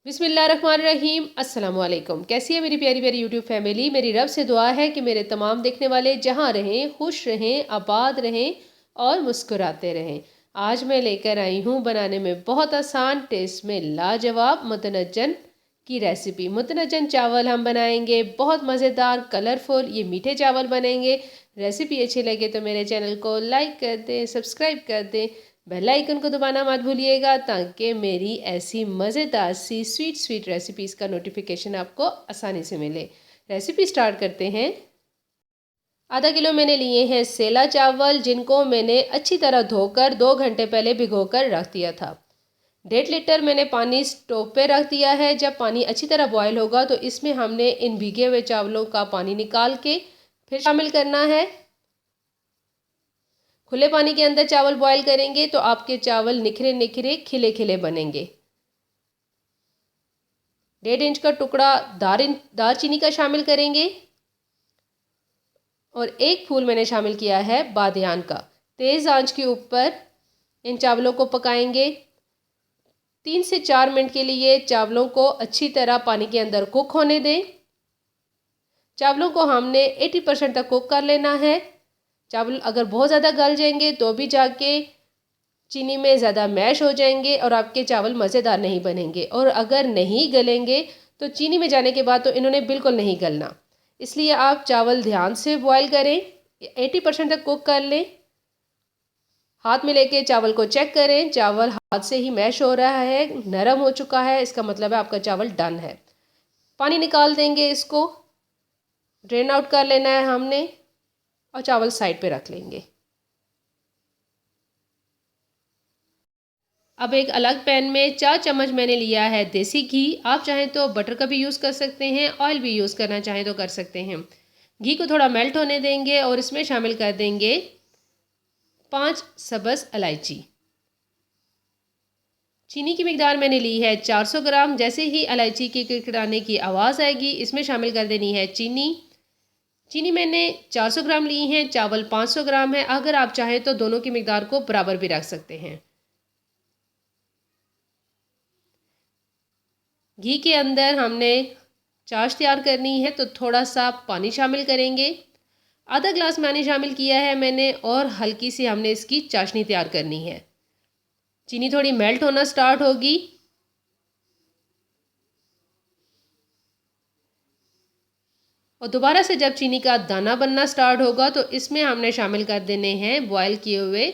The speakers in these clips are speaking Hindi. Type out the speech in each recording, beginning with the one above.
बिस्मिल्लाहिर्रहमानिर्रहीम। अस्सलाम वालेकुम। कैसी है मेरी प्यारी प्यारी यूट्यूब फैमिली। मेरी रब से दुआ है कि मेरे तमाम देखने वाले जहाँ रहें, खुश रहें, आबाद रहें और मुस्कुराते रहें। आज मैं लेकर आई हूँ बनाने में बहुत आसान, टेस्ट में लाजवाब मुतनज्जन की रेसिपी। मुतनज्जन चावल हम बनाएंगे, बहुत मज़ेदार, कलरफुल ये मीठे चावल बनेंगे। रेसिपी अच्छी लगे तो मेरे चैनल को लाइक कर दें, सब्सक्राइब कर दें, बेल आइकन को दबाना मत भूलिएगा ताकि मेरी ऐसी मज़ेदार सी स्वीट स्वीट रेसिपीज़ का नोटिफिकेशन आपको आसानी से मिले। रेसिपी स्टार्ट करते हैं। आधा किलो मैंने लिए हैं सेला चावल, जिनको मैंने अच्छी तरह धोकर 2 घंटे पहले भिगोकर रख दिया था। 1.5 लीटर मैंने पानी स्टोव पे रख दिया है। जब पानी अच्छी तरह बॉयल होगा तो इसमें हमने इन भीगे हुए चावलों का पानी निकाल के फिर शामिल करना है। खुले पानी के अंदर चावल बॉईल करेंगे तो आपके चावल निखरे निखरे खिले खिले बनेंगे। 1.5 इंच का टुकड़ा दालचीनी का शामिल करेंगे और 1 फूल मैंने शामिल किया है बादियान का। तेज़ आंच के ऊपर इन चावलों को पकाएंगे। 3 से 4 मिनट के लिए चावलों को अच्छी तरह पानी के अंदर कुक होने दें। चावलों को हमने 80% तक कुक कर लेना है। चावल अगर बहुत ज़्यादा गल जाएंगे तो भी जाके चीनी में ज़्यादा मैश हो जाएंगे और आपके चावल मज़ेदार नहीं बनेंगे। और अगर नहीं गलेंगे तो चीनी में जाने के बाद तो इन्होंने बिल्कुल नहीं गलना। इसलिए आप चावल ध्यान से बॉईल करें, 80% तक कुक कर लें। हाथ में लेके चावल को चेक करें, चावल हाथ से ही मैश हो रहा है, नरम हो चुका है, इसका मतलब है आपका चावल डन है। पानी निकाल देंगे, इसको ड्रेन आउट कर लेना है हमने और चावल साइड पे रख लेंगे। अब एक अलग पैन में 4 चम्मच मैंने लिया है देसी घी। आप चाहें तो बटर का भी यूज़ कर सकते हैं, ऑयल भी यूज़ करना चाहें तो कर सकते हैं। घी को थोड़ा मेल्ट होने देंगे और इसमें शामिल कर देंगे 5 सब्ज़ इलायची। चीनी की मिकदार मैंने ली है 400 ग्राम। जैसे ही इलायची की किड़किड़ाने की आवाज़ आएगी इसमें शामिल कर देनी है चीनी। चीनी मैंने 400 ग्राम ली है, चावल 500 ग्राम है। अगर आप चाहें तो दोनों की मिकदार को बराबर भी रख सकते हैं। घी के अंदर हमने चाश तैयार करनी है तो थोड़ा सा पानी शामिल करेंगे। आधा ग्लास पानी शामिल किया है मैंने और हल्की सी हमने इसकी चाशनी तैयार करनी है। चीनी थोड़ी मेल्ट होना स्टार्ट होगी और दोबारा से जब चीनी का दाना बनना स्टार्ट होगा तो इसमें हमने शामिल कर देने हैं बॉयल किए हुए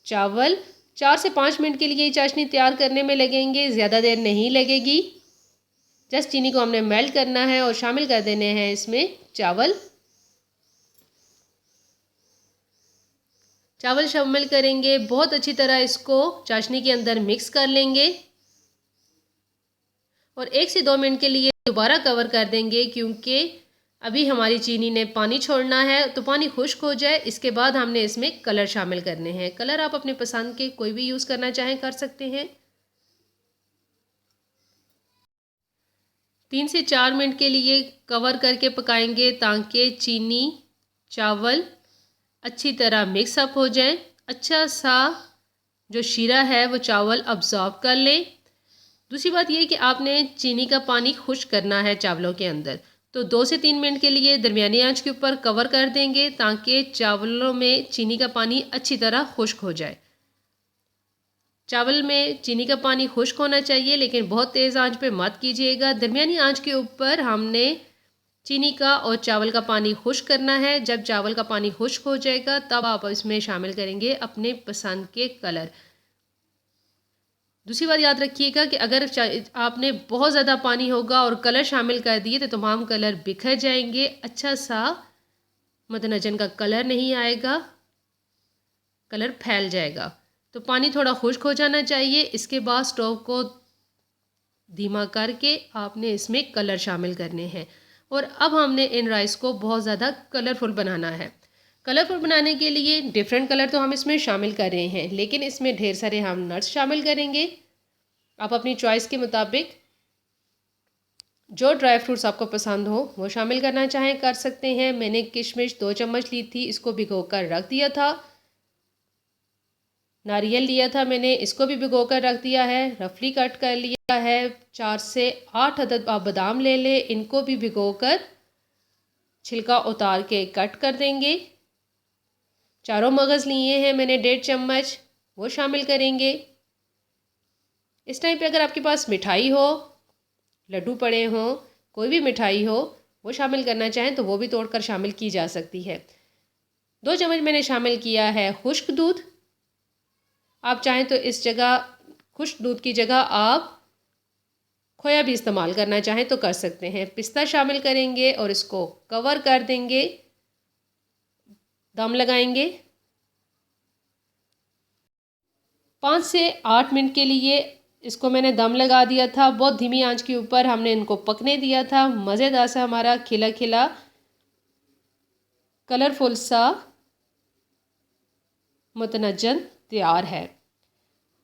चावल। 4 से 5 मिनट के लिए ये चाशनी तैयार करने में लगेंगे, ज़्यादा देर नहीं लगेगी। जस्ट चीनी को हमने मेल्ट करना है और शामिल कर देने हैं इसमें चावल। चावल शामिल करेंगे, बहुत अच्छी तरह इसको चाशनी के अंदर मिक्स कर लेंगे और 1 से 2 मिनट के लिए दोबारा कवर कर देंगे, क्योंकि अभी हमारी चीनी ने पानी छोड़ना है। तो पानी खुश्क हो जाए इसके बाद हमने इसमें कलर शामिल करने हैं। कलर आप अपने पसंद के कोई भी यूज़ करना चाहें कर सकते हैं। 3 से 4 मिनट के लिए कवर करके पकाएंगे ताकि चीनी चावल अच्छी तरह मिक्सअप हो जाए। अच्छा सा जो शीरा है वो चावल अब्जॉर्ब कर ले। दूसरी बात ये कि आपने चीनी का पानी खुश्क करना है चावलों के अंदर। तो 2 से 3 मिनट के लिए दरमियानी आंच के ऊपर कवर कर देंगे ताकि चावलों में चीनी का पानी अच्छी तरह खुश्क हो जाए। चावल में चीनी का पानी खुश्क होना चाहिए, लेकिन बहुत तेज़ आंच पे मत कीजिएगा। दरमियानी आंच के ऊपर हमने चीनी का और चावल का पानी खुश्क करना है। जब चावल का पानी खुश्क हो जाएगा तब आप इसमें शामिल करेंगे अपने पसंद के कलर। दूसरी बात याद रखिएगा कि अगर आपने बहुत ज़्यादा पानी होगा और कलर शामिल कर दिए तो तमाम कलर बिखर जाएंगे, अच्छा सा मुतनज्जन का कलर नहीं आएगा, कलर फैल जाएगा। तो पानी थोड़ा खुश्क हो जाना चाहिए। इसके बाद स्टोव को धीमा करके आपने इसमें कलर शामिल करने हैं और अब हमने इन राइस को बहुत ज़्यादा कलरफुल बनाना है। कलरफुल बनाने के लिए डिफरेंट कलर तो हम इसमें शामिल कर रहे हैं, लेकिन इसमें ढेर सारे हम नट्स शामिल करेंगे। आप अपनी चॉइस के मुताबिक जो ड्राई फ्रूट्स आपको पसंद हो वो शामिल करना चाहें कर सकते हैं। मैंने किशमिश 2 चम्मच ली थी, इसको भिगो कर रख दिया था। नारियल लिया था मैंने, इसको भी भिगो कर रख दिया है, रफली कट कर लिया है। 4 से 8 अदद आप बादाम ले लें, इनको भी भिगो कर छिलका उतार के कट कर देंगे। चारों मगज़ लिए हैं मैंने 1.5 चम्मच, वो शामिल करेंगे। इस टाइम पे अगर आपके पास मिठाई हो, लड्डू पड़े हों, कोई भी मिठाई हो, वो शामिल करना चाहें तो वो भी तोड़कर शामिल की जा सकती है। 2 चम्मच मैंने शामिल किया है खुश्क दूध। आप चाहें तो इस जगह खुश्क दूध की जगह आप खोया भी इस्तेमाल करना चाहें तो कर सकते हैं। पिस्ता शामिल करेंगे और इसको कवर कर देंगे, दम लगाएंगे। 5 से 8 मिनट के लिए इसको मैंने दम लगा दिया था। बहुत धीमी आंच के ऊपर हमने इनको पकने दिया था। मज़ेदार सा हमारा खिला खिला कलरफुल सा मुतनज्जन तैयार है।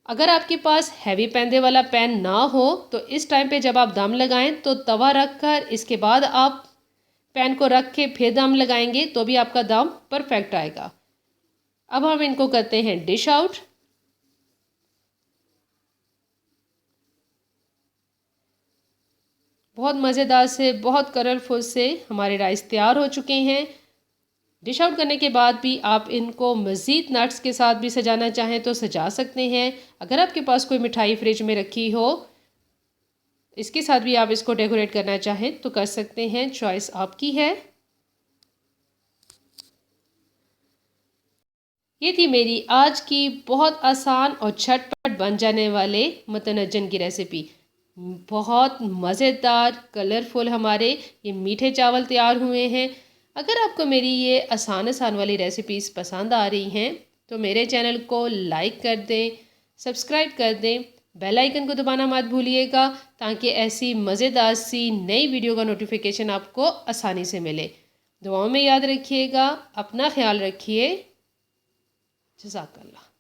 अगर आपके पास हैवी पैंदे वाला पैन ना हो तो इस टाइम पे जब आप दम लगाएं तो तवा रख कर इसके बाद आप पैन को रख के फिर दम लगाएंगे तो भी आपका दम परफेक्ट आएगा। अब हम इनको करते हैं डिश आउट। बहुत मज़ेदार से, बहुत कलरफुल से हमारे राइस तैयार हो चुके हैं। डिश आउट करने के बाद भी आप इनको मज़ीद नट्स के साथ भी सजाना चाहें तो सजा सकते हैं। अगर आपके पास कोई मिठाई फ्रिज में रखी हो, इसके साथ भी आप इसको डेकोरेट करना चाहें तो कर सकते हैं, चॉइस आपकी है। ये थी मेरी आज की बहुत आसान और झटपट बन जाने वाले मुतनज्जन की रेसिपी। बहुत मज़ेदार कलरफुल हमारे ये मीठे चावल तैयार हुए हैं। अगर आपको मेरी ये आसान आसान वाली रेसिपीज़ पसंद आ रही हैं तो मेरे चैनल को लाइक कर दें, सब्सक्राइब कर दें, बेल आइकन को दबाना मत भूलिएगा ताकि ऐसी मज़ेदार सी नई वीडियो का नोटिफिकेशन आपको आसानी से मिले। दुआओं में याद रखिएगा, अपना ख्याल रखिए। जज़ाकल्लाह।